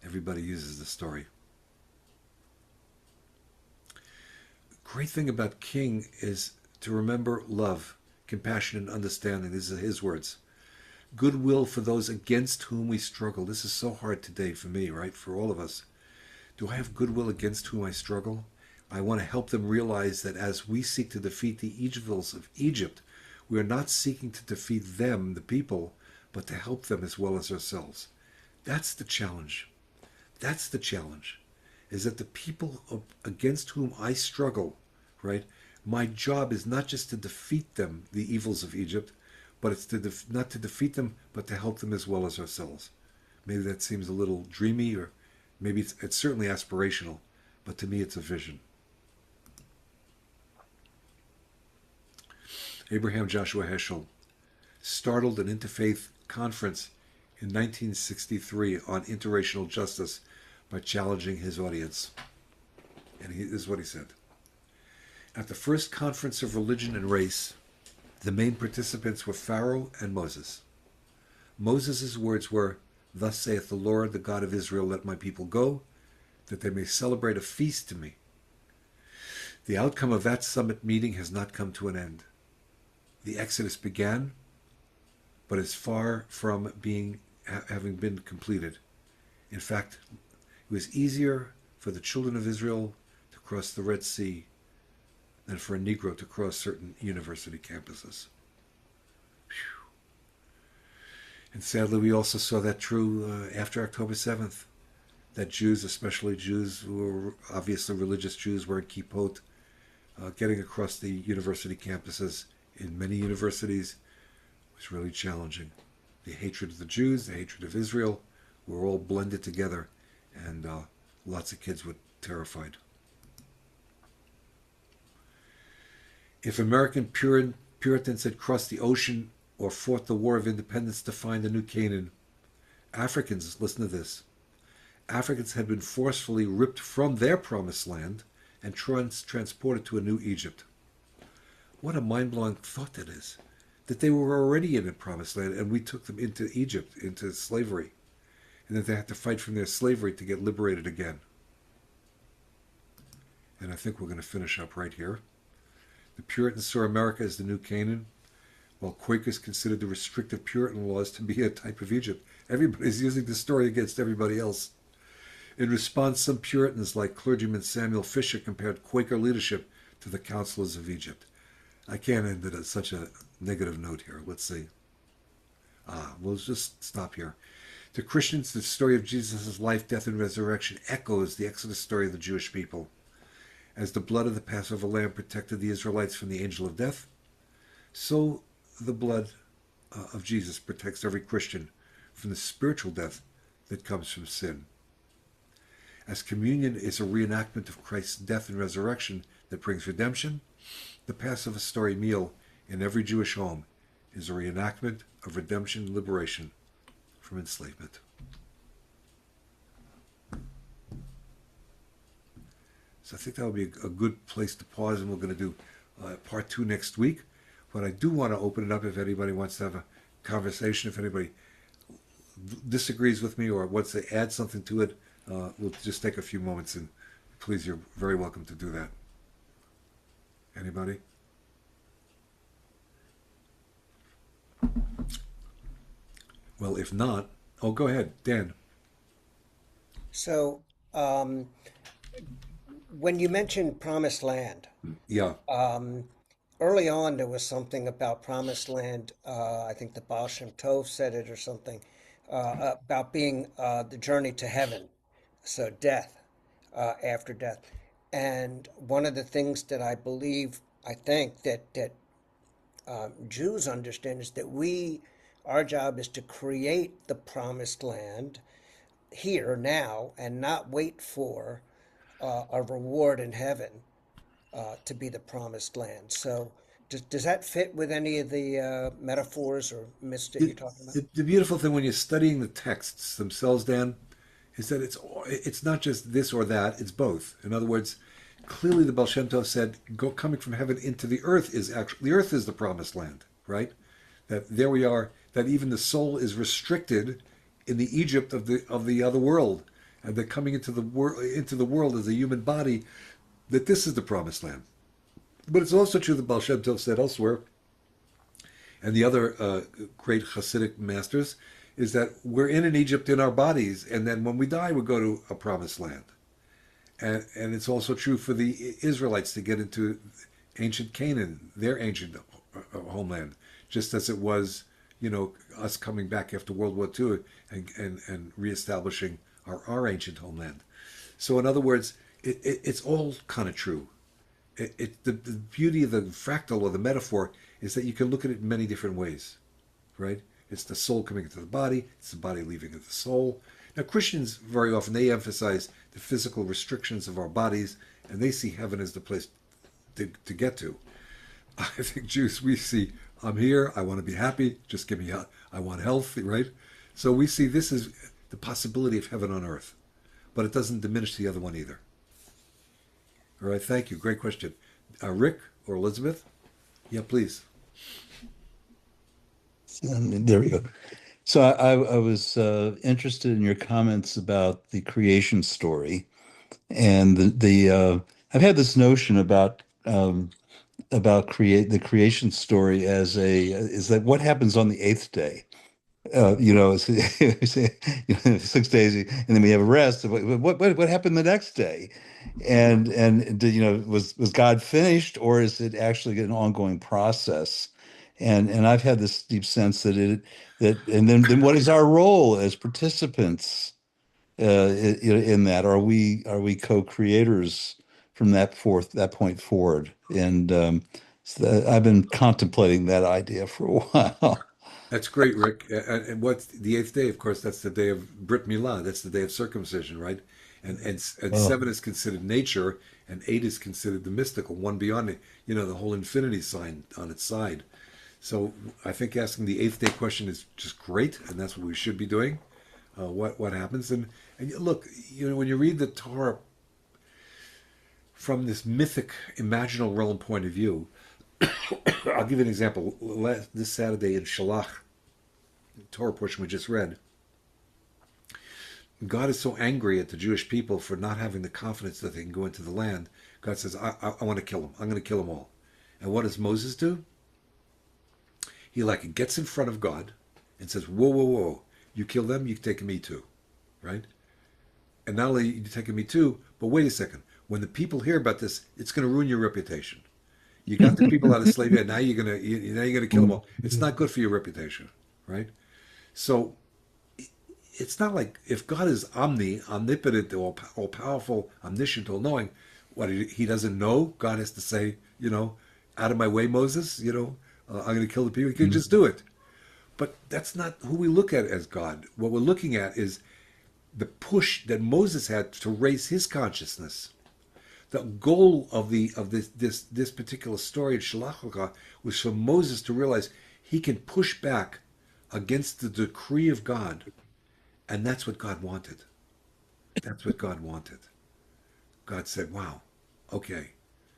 Everybody uses the story. Great thing about King is to remember love, compassion, and understanding. These are his words. Goodwill for those against whom we struggle. This is so hard today for me, right? For all of us. Do I have goodwill against whom I struggle? I want to help them realize that as we seek to defeat the evils of Egypt, we are not seeking to defeat them, the people, but to help them as well as ourselves. That's the challenge. That's the challenge. Is that the people against whom I struggle, right? My job is not just to defeat them, the evils of Egypt, but it's to not to defeat them, but to help them as well as ourselves. Maybe that seems a little dreamy, or maybe it's certainly aspirational, but to me it's a vision. Abraham Joshua Heschel startled an interfaith conference in 1963 on interracial justice by challenging his audience. And this is what he said. At the first conference of religion and race, the main participants were Pharaoh and Moses. Moses' words were, "Thus saith the Lord, the God of Israel, let my people go, that they may celebrate a feast to me." The outcome of that summit meeting has not come to an end. The Exodus began, but is far from having been completed. In fact, it was easier for the children of Israel to cross the Red Sea than for a Negro to cross certain university campuses. Whew. And sadly, we also saw that true after October 7th, that Jews, especially Jews who were obviously religious Jews, wearing kippot, getting across the university campuses in many universities was really challenging. The hatred of the Jews, the hatred of Israel, were all blended together, and lots of kids were terrified. If American Puritans had crossed the ocean or fought the War of Independence to find a new Canaan, Africans, listen to this, Africans had been forcefully ripped from their promised land and transported to a new Egypt. What a mind-blowing thought that is, that they were already in a promised land and we took them into Egypt, into slavery, and that they had to fight from their slavery to get liberated again. And I think we're going to finish up right here. The Puritans saw America as the new Canaan, while Quakers considered the restrictive Puritan laws to be a type of Egypt. Everybody's using the story against everybody else. In response, some Puritans, like clergyman Samuel Fisher, compared Quaker leadership to the counselors of Egypt. I can't end it at such a negative note here. Let's see. We'll just stop here. To Christians, the story of Jesus' life, death, and resurrection echoes the Exodus story of the Jewish people. As the blood of the Passover lamb protected the Israelites from the angel of death, so the blood of Jesus protects every Christian from the spiritual death that comes from sin. As communion is a reenactment of Christ's death and resurrection that brings redemption, the Passover story meal in every Jewish home is a reenactment of redemption and liberation from enslavement. So I think that would be a good place to pause, and we're going to do part 2 next week. But I do want to open it up if anybody wants to have a conversation. If anybody disagrees with me or wants to add something to it, we'll just take a few moments, and please, you're very welcome to do that. Anybody? Well, if not, go ahead, Dan. So, when you mentioned Promised Land, Yeah. early on there was something about Promised Land. I think the Baal Shem Tov said it or something about being the journey to heaven, so death, after death. And one of the things that I think that Jews understand is that our job is to create the Promised Land here now and not wait for a reward in heaven to be the Promised Land. So Does that fit with any of the metaphors or myths that you're talking about? The beautiful thing when you're studying the texts themselves, Dan, is that it's not just this or that; it's both. In other words, clearly the Baal Shem Tov said, "Go coming from heaven into the earth is actually the earth is the promised land." Right? That there we are. That even the soul is restricted in the Egypt of the other world, and that coming into the world as a human body, that this is the promised land. But it's also true that Baal Shem Tov said elsewhere, and the other great Hasidic masters, is that we're in Egypt in our bodies, and then when we die, we go to a promised land. And it's also true for the Israelites to get into ancient Canaan, their ancient homeland, just as it was, us coming back after World War II and reestablishing our ancient homeland. So in other words, it's all kind of true. The beauty of the fractal or the metaphor is that you can look at it in many different ways, right? It's the soul coming into the body. It's the body leaving the soul. Now, Christians, very often, they emphasize the physical restrictions of our bodies, and they see heaven as the place to get to. I think Jews, we see, I'm here, I want to be happy, just give me, I want health, right? So we see this as the possibility of heaven on earth, but it doesn't diminish the other one either. All right, thank you. Great question. Rick or Elizabeth? Yeah, please. There we go. So I was interested in your comments about the creation story, and I've had this notion about create the creation story as is that what happens on the eighth day. It's 6 days, and then we have a rest. What happened the next day? And was God finished, or is it actually an ongoing process? And I've had this deep sense and then what is our role as participants in that? Are we co-creators from that point forward? And I've been contemplating that idea for a while. That's great, Rick. And what's the eighth day? Of course, that's the day of Brit Milah. That's the day of circumcision, right? And Oh. seven is considered nature, and eight is considered the mystical, one beyond it. The whole infinity sign on its side. So I think asking the eighth day question is just great, and that's what we should be doing. What happens? And look, when you read the Torah from this mythic, imaginal realm point of view, I'll give you an example. This Saturday in Shalach, the Torah portion we just read, God is so angry at the Jewish people for not having the confidence that they can go into the land. God says, I want to kill them. I'm going to kill them all. And what does Moses do? He gets in front of God and says, whoa, whoa, whoa. You kill them, you're taking me too. Right? And not only are you taking me too, but wait a second. When the people hear about this, it's going to ruin your reputation. You got the people out of slavery, and now you're gonna kill them all. It's not good for your reputation, right? So it's not like if God is omnipotent, all powerful, omniscient, all knowing. What he doesn't know, God has to say, out of my way, Moses. I'm going to kill the people. He can just do it. But that's not who we look at as God. What we're looking at is the push that Moses had to raise his consciousness. The goal of this particular story in Shalach was for Moses to realize he can push back against the decree of God, and that's what God wanted. That's what God wanted. God said, "Wow, okay,